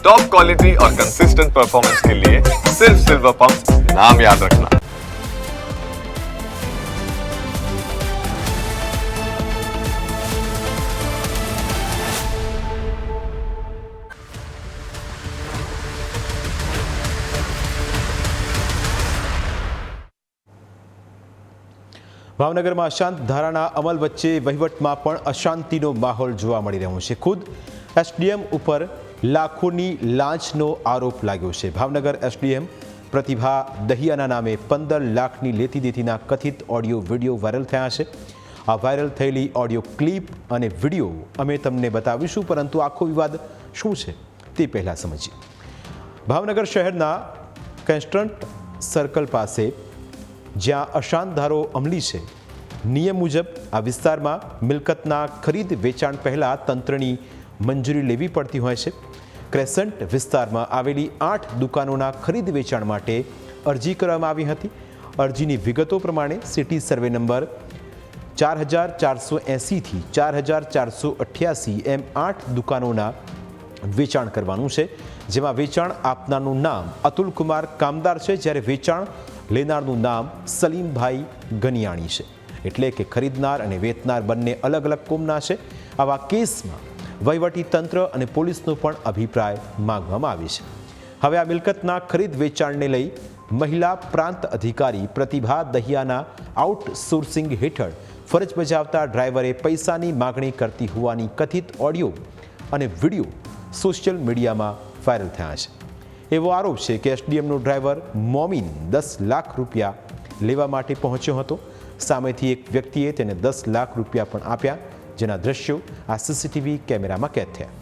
Top quality और consistent performance के लिए सिर्फ सिल्वर पंप नाम याद रखना। ભાવનગરમાં અશાંત ધારાના અમલ વચ્ચે વહીવટમાં પણ અશાંતિનો માહોલ જોવા મળી રહ્યો છે। ખુદ એસડીએમ ઉપર લાખોની લાંચનો આરોપ લાગ્યો છે। ભાવનગર એસડીએમ પ્રતિભા દહિયાના નામે 15 લાખની લેતી દેતીના કથિત ઓડિયો વિડીયો વાયરલ થયા છે। આ વાયરલ થયેલી ઓડિયો ક્લિપ અને વિડીયો અમે તમને બતાવીશું, પરંતુ આખો વિવાદ શું છે તે પહેલાં સમજીએ। ભાવનગર શહેરના કેસ્ટન્ટ સર્કલ પાસે જ્યાં અશાંત ધારો અમલી છે, નિયમ મુજબ આ વિસ્તારમાં મિલકતના ખરીદ વેચાણ પહેલાં તંત્રની મંજૂરી લેવી પડતી હોય છે। ક્રેસન્ટ વિસ્તારમાં આવેલી 8 દુકાનોના ખરીદ વેચાણ માટે અરજી કરવામાં આવી હતી। અરજીની વિગતો પ્રમાણે સિટી સર્વે નંબર 4480થી 4488 એમ 8 દુકાનોના વેચાણ કરવાનું છે, જેમાં વેચાણ આપનારનું નામ અતુલ કુમાર કામદાર છે, જ્યારે વેચાણ લેનારનું નામ સલીમભાઈ ગનિયાણી છે। એટલે કે ખરીદનાર અને વેચનાર બંને અલગ અલગ કોમના છે। આવા કેસમાં વહીવટી તંત્ર અને પોલીસનો પણ અભિપ્રાય માંગવામાં આવે છે। હવે આ મિલકતના ખરીદ વેચાણને લઈ મહિલા પ્રાંત અધિકારી પ્રતિભા દહિયાના આઉટસોર્સિંગ હેઠળ ફરજ બજાવતા ડ્રાઈવરે પૈસાની માગણી કરતી હોવાની કથિત ઓડિયો અને વિડીયો સોશિયલ મીડિયામાં વાયરલ થયા છે। એવો આરોપ છે કે એસડીએમનો ડ્રાઈવર મોમીન 10 લાખ રૂપિયા લેવા માટે પહોંચ્યો હતો। સામેથી એક વ્યક્તિએ તેને 10 લાખ રૂપિયા પણ આપ્યા, જેના દ્રશ્યો આ સીસીટીવી કેમેરામાં કેદ થયા।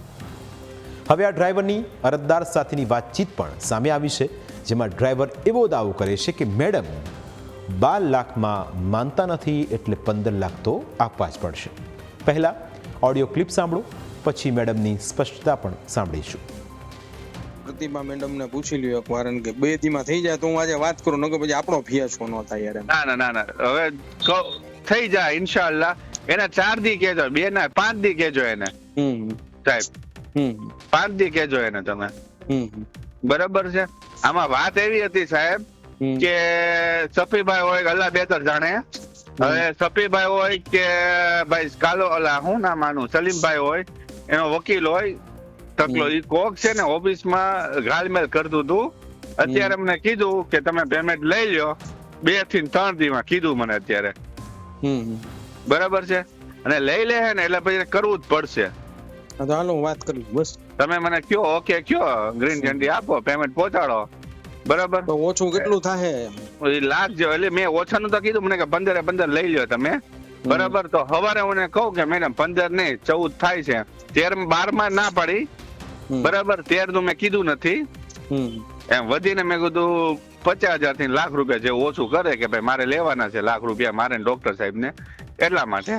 હવે આ ડ્રાઈવરની અરજદાર સાથેની વાતચીત પણ સામે આવી છે, જેમાં ડ્રાઈવર એવો દાવો કરે છે કે મેડમ 12 લાખમાં માનતા નથી, એટલે 15 લાખ તો આપવા જ પડશે। પહેલાં ઓડિયો ક્લિપ સાંભળો, પછી મેડમની સ્પષ્ટતા પણ સાંભળીશું। પ્રતિભા મેડમને પૂછી લ્યો એક વાર કે 2 દીમાં થઈ જાય તો હું આજે વાત કરું, નકર પછી આપણો ફિયાસ્કો ન થાય યાર। ના હવે થઈ જાય ઇન્શાઅલ્લાહ। એને 4 દી કહેજો, 2 ના 5 દી કહેજો એને સાહેબ। 5 દી કહેજો એને તમે, બરાબર છે। આમાં વાત એવી હતી સાહેબ કે સફીભાઈ હોય અલ્લાહ બેતર જાણે। હવે સફીભાઈ હોય કે ભાઈ કાલો અલા હું ના માનું સલીમભાઈ હોય, એનો વકીલ હોય તકલો, ઈ કોક છે ને ઓફિસમાં ગાલમેલ કરતું હતું। અત્યારે મને કીધું કે તમે પેમેન્ટ લઈ લ્યો 2 થી 3 દીમાં, કીધું મને અત્યારે, બરાબર છે। અને લઈ લે ને એટલે પછી કરવું જ પડશે। તો હાલો વાત કરી બસ, તમે મને કયો ઓકે કયો, ગ્રીન ઝંડી આપો, પેમેન્ટ પહોંચાડો, બરાબર। તો ઓછું કેટલું થાય? લાખ જેવું, એટલે મેં ઓછાનું તો કીધું મને કે 15 લઈ લ્યો તમે, બરાબર। તો સવારે મને કહું કે મેડમ 15 નહીં 14 થાય છે, 13-12 ના પાડી, બરાબર। 13 તો મેં કીધું નથી એમ, વધીને મેં કીધું 50,000 થી લાખ રૂપિયા જેવું ઓછું કરે કે ભાઈ મારે લેવાના છે લાખ રૂપિયા મારે ડોક્ટર સાહેબ ને, એટલા માટે।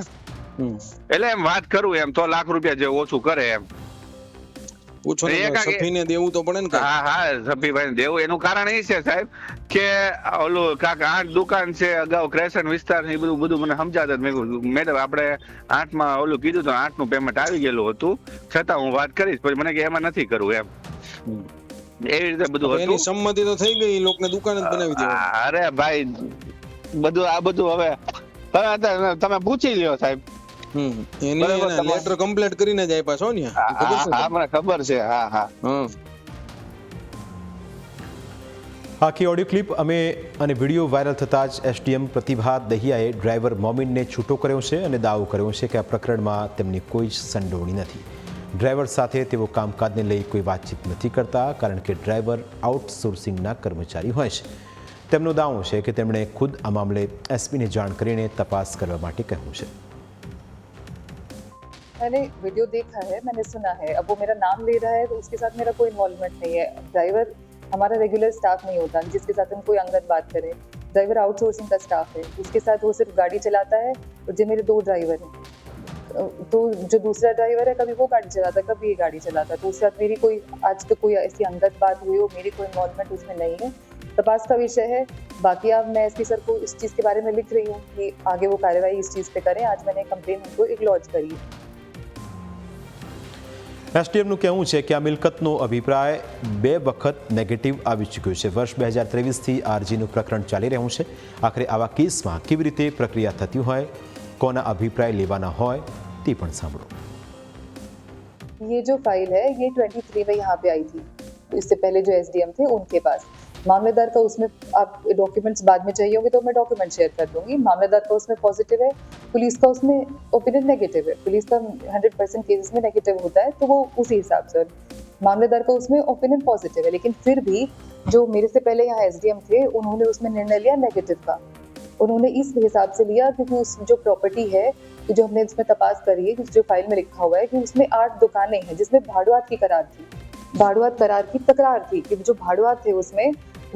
એટલે એમ વાત કરું એમ તો લાખ રૂપિયા જેવું ઓછું કરે એમ। સફીને દેવું તો પડે ને? હા સફીભાઈ દેવું, એનું કારણ એ છે સાહેબ કે ઓલું કાક 8 દુકાન છે, અગાઉ ક્રેશન વિસ્તાર ને બધું મને સમજાતા મેં મેડમ આપણે 8માં ઓલું કીધું તો 8 નું પેમેન્ટ આવી ગયેલું હતું, છતાં હું વાત કરીશ, પછી મને કે એમાં નથી કરવું એમ, એવી રીતે બધું હતું। એની સંમતિ તો થઈ ગઈ, લોકને દુકાન જ બનાવી દેવાની। અરે ભાઈ બધું આ બધું હવે તમે પૂછી લ્યો સાહેબ। એની લેટર કમ્પ્લીટ કરીને જ આપ્યા છો ને? હા મને ખબર છે। હા આખી ઓડિયો ક્લિપ અને વિડીયો વાયરલ થતાં જ એસડીએમ પ્રતિભા દહિયાએ ડ્રાઈવર મોમીનને છૂટો કર્યો છે અને દાવો કર્યો છે કે આ પ્રકરણમાં તેમની કોઈ જ સંડોવણી નથી। ડ્રાઈવર સાથે તેઓ કામકાજને લઈ કોઈ વાતચીત નથી કરતા, કારણ કે ડ્રાઈવર આઉટસોર્સિંગના કર્મચારી હોય છે। તેમનો દાવો છે કે તેમણે ખુદ આ મામલે એસપીને જાણ કરીને તપાસ કરવા માટે કહ્યું છે। मैंने वीडियो देखा है, मैंने सुना है, अब वो मेरा नाम ले रहा है तो उसके साथ मेरा कोई इन्वॉल्वमेंट नहीं है। ड्राइवर हमारा रेगुलर स्टाफ नहीं होता जिसके साथ हम कोई अंगत बात करें। ड्राइवर आउटसोर्सिंग का स्टाफ है, उसके साथ वो सिर्फ गाड़ी चलाता है। और जो मेरे 2 ड्राइवर हैं, तो जो दूसरा ड्राइवर है कभी वो गाड़ी चलाता है, कभी ये गाड़ी चलाता है, तो उसके साथ मेरी कोई आज तक कोई ऐसी अंगत बात हुई हो, मेरी कोई इन्वॉल्वमेंट उसमें नहीं है। तपास का विषय है। बाकी अब मैं एसपी सर को इस चीज़ के बारे में लिख रही हूँ कि आगे वो कार्रवाई इस चीज़ पे करें। आज मैंने कंप्लेन उनको एक लॉन्च करी है। એસડીએમનું કહેવું છે કે આ મિલકતનો અભિપ્રાય 2 વખત નેગેટિવ આવી ચૂક્યો છે. વર્ષ 2023થી આરજીનું પ્રકરણ ચાલી રહ્યું છે. આખરે આવા કેસમાં કેવી રીતે પ્રક્રિયા થતી હોય, કોના અભિપ્રાય લેવાના હોય તે પણ સાંભળો. ये जो फाइल है ये 23 में यहाँ पे आई थी. इससे पहले जो एसडीएम थे उनके पास मामलेदार का उसमें आप डॉक्यूमेंट्स बाद में चाहिए होंगे तो मैं डॉक्यूमेंट शेयर कर दूंगी. मामलेदार का उसमें पॉजिटिव है, पुलिस का उसमें ओपिनियन नेगेटिव है. पुलिस का 100% केसेस में नेगेटिव होता है तो वो उसी हिसाब से, मामलेदार का उसमें ओपिनियन पॉजिटिव है. लेकिन फिर भी जो मेरे से पहले यहाँ एसडीएम थे उन्होंने उसमें निर्णय लिया नेगेटिव का. उन्होंने इस हिसाब से लिया क्योंकि उस जो प्रॉपर्टी है जो हमने इसमें तपास करी है, जो फाइल में लिखा हुआ है कि उसमें 8 दुकानें हैं जिसमें भाड़ुआत की करार थी. भाड़ुआत करार की तकरार थी कि जो भाड़ुआत थे उसमें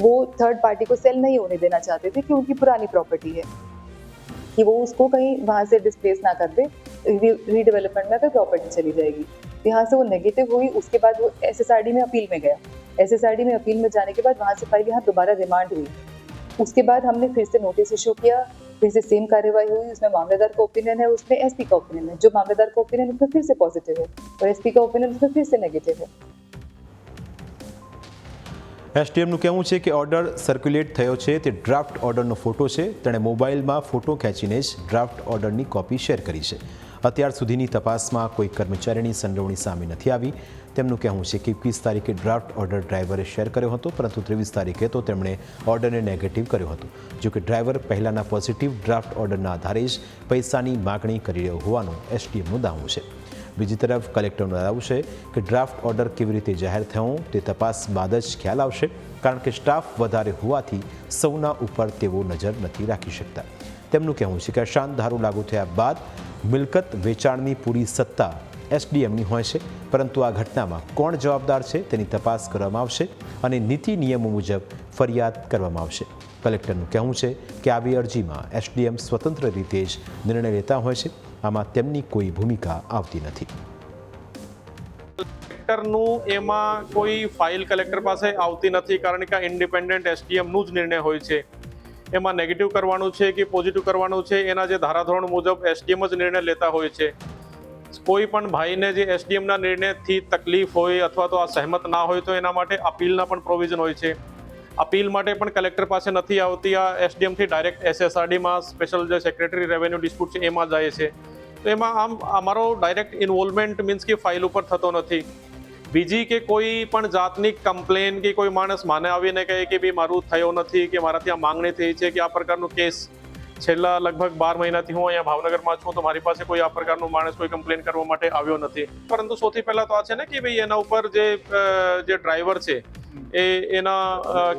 वो थर्ड पार्टी को सेल नहीं होने देना चाहते थे कि उनकी पुरानी प्रॉपर्टी है, कि वो उसको कहीं वहां से डिस्प्लेस ना कर दे, रीडेवलपमेंट में फिर प्रॉपर्टी चली जाएगी. यहाँ से वो नेगेटिव हुई. उसके बाद वो एसएसआरडी में अपील में गया. एसएसआरडी में अपील में जाने के बाद वहां से फाइल यहाँ दोबारा रिमांड हुई. उसके बाद हमने फिर से नोटिस इशू किया, फिर से सेम कार्यवाही हुई. उसमें मामलेदार का ओपिनियन है, उसमें एसपी का ओपिनियन है. जो मामलेदार का ओपिनियन उसमें फिर से पॉजिटिव है और एसपी का ओपिनियन उसमें फिर से नेगेटिव है. એસડીએમનું કહેવું છે કે ઓર્ડર સર્ક્યુલેટ થયો છે તે ડ્રાફ્ટ ઓર્ડરનો ફોટો છે. તેણે મોબાઈલમાં ફોટો ખેંચીને જ ડ્રાફ્ટ ઓર્ડરની કોપી શેર કરી છે. અત્યાર સુધીની તપાસમાં કોઈ કર્મચારીની સંડોવણી સામે નથી આવી. તેમનું કહેવું છે કે 21 તારીખે ડ્રાફ્ટ ઓર્ડર ડ્રાઈવરે શેર કર્યો હતો, પરંતુ 23 તારીખે તો તેમણે ઓર્ડરને નેગેટિવ કર્યો હતો. જોકે ડ્રાઈવર પહેલાંના પોઝિટિવ ડ્રાફ્ટ ઓર્ડરના આધારે જ પૈસાની માગણી કરી રહ્યો હોવાનું એસડીએમનું દાવું છે. બીજી તરફ કલેક્ટરનું દાવું છે કે ડ્રાફ્ટ ઓર્ડર કેવી રીતે જાહેર થયો તે તપાસ બાદ જ ખ્યાલ આવશે, કારણ કે સ્ટાફ વધારે હોવાથી સૌના ઉપર તેઓ નજર નથી રાખી શકતા. તેમનું કહેવું છે કે અશાંત ધારો લાગુ થયા બાદ મિલકત વેચાણની પૂરી સત્તા એસડીએમની હોય છે, પરંતુ આ ઘટનામાં કોણ જવાબદાર છે તેની તપાસ કરવામાં આવશે અને નીતિ નિયમો મુજબ ફરિયાદ કરવામાં આવશે. કલેક્ટરનું કહેવું છે કે આવી અરજીમાં એસડીએમ સ્વતંત્ર રીતે જ નિર્ણય લેતા હોય છે. આમાં તેમની કોઈ ભૂમિકા આવતી નથી. કલેક્ટરનું એમાં કોઈ ફાઇલ કલેક્ટર પાસે આવતી નથી, કારણ કે ઇન્ડિપેન્ડન્ટ એસડીએમનું જ નિર્ણય હોય છે. એમાં નેગેટિવ કરવાનું છે કે પોઝિટિવ કરવાનું છે એના જે ધારાધોરણ મુજબ એસડીએમ જ નિર્ણય લેતા હોય છે. કોઈ પણ ભાઈને જે એસડીએમના નિર્ણયથી તકલીફ હોય અથવા તો આ સહેમત ના હોય તો એના માટે અપીલના પણ પ્રોવિઝન હોય છે. અપીલ માટે પણ કલેક્ટર પાસે નથી આવતી. આ એસડીએમથી ડાયરેક્ટ એસએસઆરડીમાં સ્પેશિયલ જે સેક્રેટરી રેવન્યુ ડિસ્પ્યુટ છે એમાં જાય છે. તો એમાં આમ અમારો ડાયરેક્ટ ઇન્વોલ્વમેન્ટ મીન્સ કે ફાઇલ ઉપર થતો નથી. બીજી કે કોઈ પણ જાતની કમ્પ્લેન કે કોઈ માણસ માને આવીને કહે કે ભાઈ મારું થયો નથી કે મારાથી આ માંગણી થઈ છે કે આ પ્રકારનો કેસ છેલ્લા લગભગ 12 મહિનાથી હું અહીંયા ભાવનગરમાં છું, તો મારી પાસે કોઈ આ પ્રકારનો માણસ કોઈ કમ્પ્લેન કરવા માટે આવ્યો નથી. પરંતુ સૌથી પહેલા તો આ છે ને કે ભાઈ એના ઉપર જે ડ્રાઈવર છે એના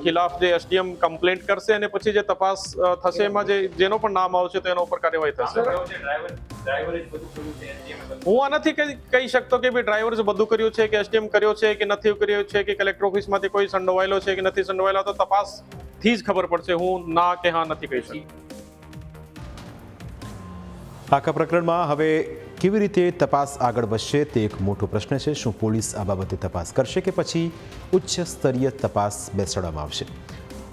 ખિલાફ જે એસડીએમ કમ્પ્લેન્ટ કરશે અને પછી જે તપાસ થશે એમાં જેનો પણ નામ આવશે તો એના ઉપર કાર્યવાહી થશે. હું આ નથી કહી શકતો કે ભાઈ ડ્રાઈવર જે બધું કર્યું છે કે એસડીએમ કર્યો છે કે નથી કર્યો છે કે કલેક્ટર ઓફિસમાંથી કોઈ સંડોવાયેલો છે કે નથી સંડોવાયેલો, તો તપાસથી જ ખબર પડશે. હું ના કે હા નથી કહી શકતો. આખા પ્રકરણમાં હવે કેવી રીતે તપાસ આગળ વધશે તે એક મોટો પ્રશ્ન છે. શું પોલીસ આ બાબતે તપાસ કરશે કે પછી ઉચ્ચ સ્તરીય તપાસ બેસાડવામાં આવશે?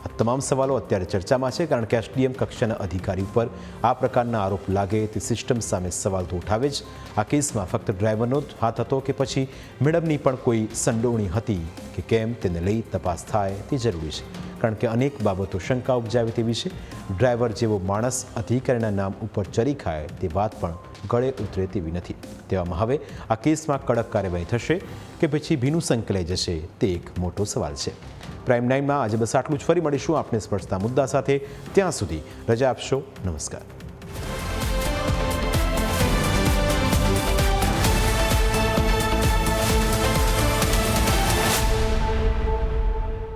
આ તમામ સવાલો અત્યારે ચર્ચામાં છે, કારણ કે એસડીએમ કક્ષાના અધિકારી ઉપર આ પ્રકારના આરોપ લાગે તે સિસ્ટમ સામે સવાલ તો ઉઠાવે જ. આ કેસમાં ફક્ત ડ્રાઈવરનો જ હાથ હતો કે પછી મેડમની પણ કોઈ સંડોવણી હતી કે કેમ તેને લઈ તપાસ થાય તે જરૂરી છે, કારણ કે અનેક બાબતો શંકા ઉપજાવે તેવી છે. ડ્રાઈવર જેવો માણસ અધિકારીના નામ ઉપર ચરી ખાય તે વાત પણ ગળે ઉતરે તેવી નથી. તેવામાં હવે આ કેસમાં કડક કાર્યવાહી થશે કે પછી ભીનું સંકલાઈ જશે તે એક મોટો સવાલ છે. પ્રાઇમ 9માં આજે બસ આટલું જ. ફરી મળીશું આપને સ્પર્શતા મુદ્દા સાથે. ત્યાં સુધી રજા આપશો. નમસ્કાર.